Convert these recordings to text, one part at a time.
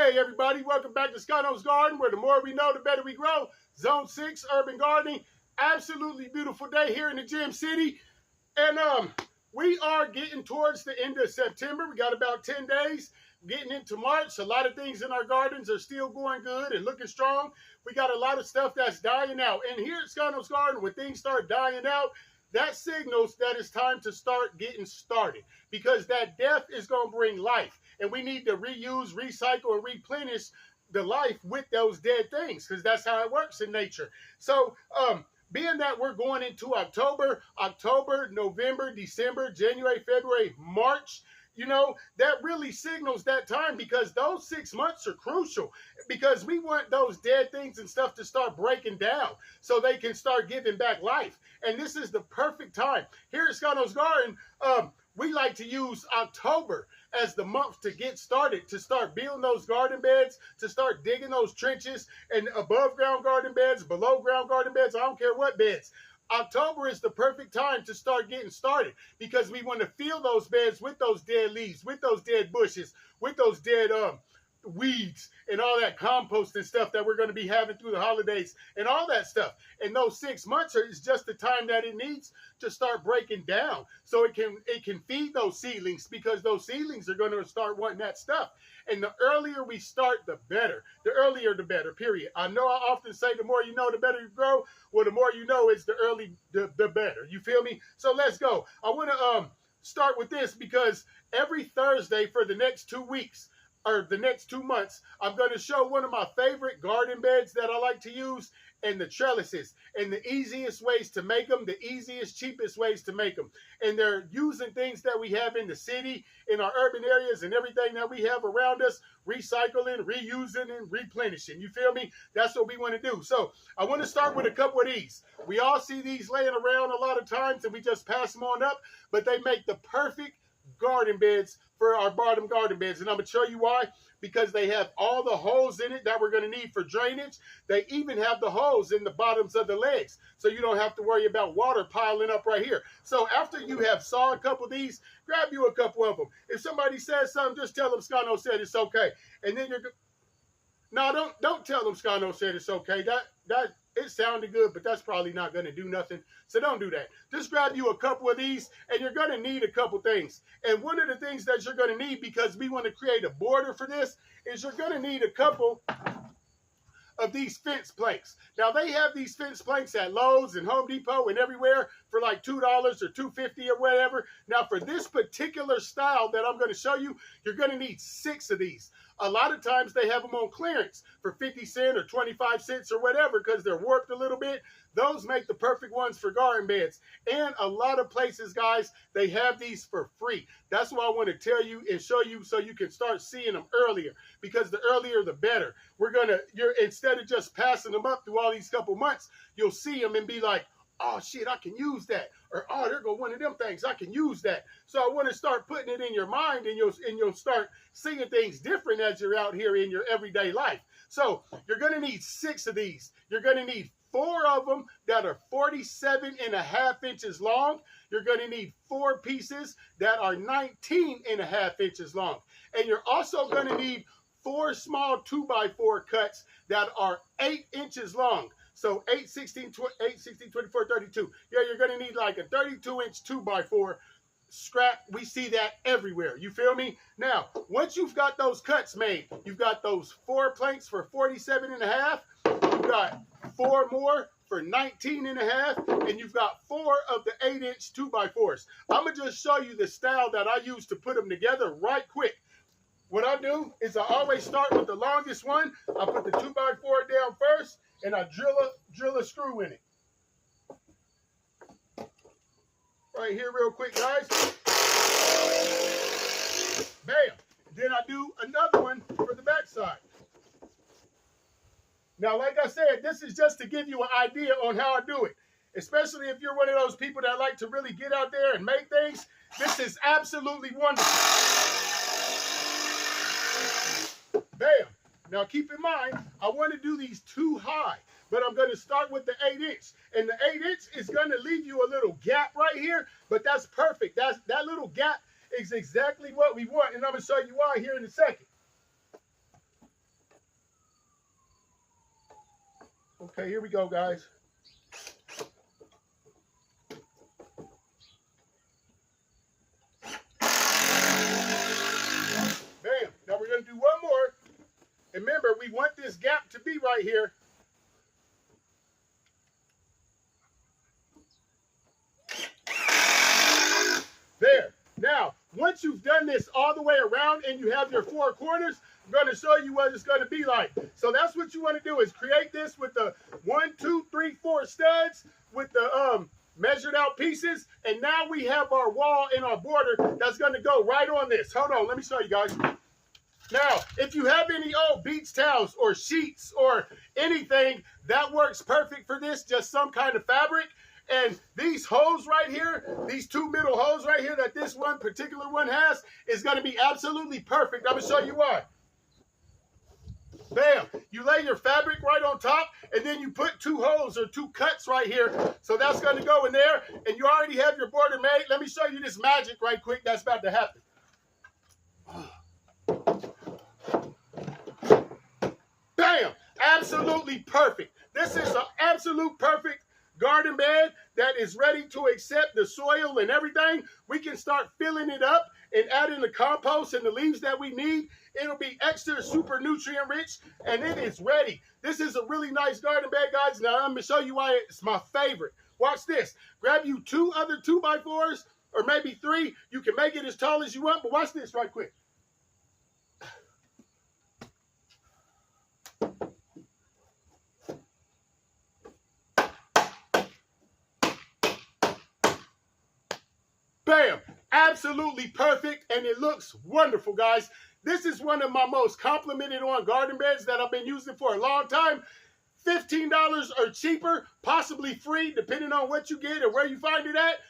Hey everybody, welcome back to Scano's Garden, where the more we know, the better we grow. Zone 6, urban gardening. Absolutely beautiful day here in the Gym City. And we are getting towards the end of September. We got about 10 days. Getting into March. A lot of things in our gardens are still going good and looking strong. We got a lot of stuff that's dying out. And here at Scano's Garden, when things start dying out, that signals that it's time to start getting started, because that death is going to bring life. And we need to reuse, recycle, and replenish the life with those dead things, because that's how it works in nature. So, being that we're going into October, November, December, January, February, March, you know, that really signals that time, because those 6 months are crucial, because we want those dead things and stuff to start breaking down so they can start giving back life. And this is the perfect time. Here at Scano's Garden, we like to use October as the month to get started, to start building those garden beds, to start digging those trenches and above ground garden beds, below ground garden beds, I don't care what beds. October is the perfect time to start getting started, because we want to fill those beds with those dead leaves, with those dead bushes, with those dead weeds and all that compost and stuff that we're going to be having through the holidays and all that stuff. And those 6 months is just the time that it needs to start breaking down, so it can feed those seedlings, because those seedlings are going to start wanting that stuff. And the earlier we start, the better. The earlier, the better, period. I know I often say the more you know, the better you grow. Well, the more you know is the early, the better. You feel me? So let's go. I want to start with this, because every Thursday for the next 2 weeks, or the next 2 months, I'm going to show one of my favorite garden beds that I like to use, and the trellises, and the easiest ways to make them, the easiest, cheapest ways to make them. And they're using things that we have in the city, in our urban areas, and everything that we have around us, recycling, reusing, and replenishing. You feel me? That's what we want to do. So I want to start with a couple of these. We all see these laying around a lot of times, and we just pass them on up, but they make the perfect garden beds for our bottom garden beds. And I'm going to show you why. Because they have all the holes in it that we're going to need for drainage. They even have the holes in the bottoms of the legs, so you don't have to worry about water piling up right here. So after you have saw a couple of these, grab you a couple of them. If somebody says something, just tell them Scano said it's okay. And then don't tell them Scano said it's okay. That it sounded good, but that's probably not going to do nothing. So don't do that. Just grab you a couple of these, and you're going to need a couple things. And one of the things that you're going to need, because we want to create a border for this, is you're going to need a couple of these fence planks. Now, they have these fence planks at Lowe's and Home Depot and everywhere for like $2 or $2.50 or whatever. Now, for this particular style that I'm going to show you, you're going to need 6 of these. A lot of times they have them on clearance for 50 cents or 25 cents or whatever, because they're warped a little bit. Those make the perfect ones for garden beds. And a lot of places, guys, they have these for free. That's why I want to tell you and show you, so you can start seeing them earlier, because the earlier the better. Instead of just passing them up through all these couple months, you'll see them and be like, oh shit, I can use that. Or, oh, there go one of them things, I can use that. So I want to start putting it in your mind, and you'll start seeing things different as you're out here in your everyday life. So you're going to need 6 of these. You're going to need 4 of them that are 47.5 inches long. You're going to need 4 pieces that are 19.5 inches long. And you're also going to need 4 small 2x4 cuts that are 8 inches long. So 8, 16, 24, 32. Yeah, you're going to need like a 32-inch 2x4 scrap. We see that everywhere. You feel me? Now, once you've got those cuts made, you've got those 4 planks for 47.5. You've got 4 more for 19.5, and you've got 4 of the 8-inch 2x4s. I'm going to just show you the style that I use to put them together right quick. What I do is I always start with the longest one. I put the 2x4 down first, and I drill a screw in it. Right here real quick, guys. Bam. Then I do another one for the back side. Now, like I said, this is just to give you an idea on how I do it. Especially if you're one of those people that like to really get out there and make things. This is absolutely wonderful. Bam. Now, keep in mind, I want to do these too high, but I'm going to start with the 8-inch. And the 8-inch is going to leave you a little gap right here, but that's perfect. That little gap is exactly what we want, and I'm going to show you why here in a second. Okay, here we go, guys. Bam. Now we're going to do one more. And remember, we want this gap to be right here. There. Now, once you've done this all the way around and you have your four corners, I'm going to show you what it's going to be like. So that's what you want to do, is create this with the 1, 2, 3, 4 studs with the measured out pieces. And now we have our wall and our border that's going to go right on this. Hold on, let me show you guys. Now, if you have any old beach towels or sheets or anything, that works perfect for this, just some kind of fabric. And these holes right here, these two middle holes right here that this one particular one has, is going to be absolutely perfect. I'm going to show you why. Bam. You lay your fabric right on top, and then you put two holes or two cuts right here. So that's going to go in there, and you already have your border made. Let me show you this magic right quick that's about to happen. Bam. Absolutely perfect. This is an absolute perfect garden bed that is ready to accept the soil and everything. We can start filling it up and adding the compost and the leaves that we need. It'll be extra super nutrient rich, and it is ready. This is a really nice garden bed, guys. Now I'm going to show you why it's my favorite. Watch this. Grab you two other 2x4s or maybe 3. You can make it as tall as you want, but watch this right quick. Bam! Absolutely perfect, and it looks wonderful, guys. This is one of my most complimented on garden beds that I've been using for a long time. $15 or cheaper, possibly free, depending on what you get or where you find it at.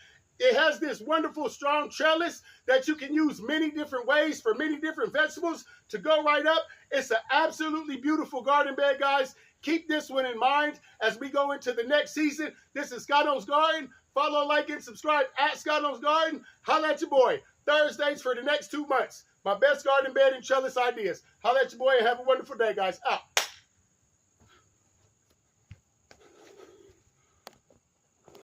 It has this wonderful strong trellis that you can use many different ways for many different vegetables to go right up. It's an absolutely beautiful garden bed, guys. Keep this one in mind as we go into the next season. This is Scott Owns Garden. Follow, like, and subscribe at Scott Owns Garden. Holla at your boy. Thursdays for the next 2 months. My best garden bed and trellis ideas. Holla at your boy and have a wonderful day, guys. Out.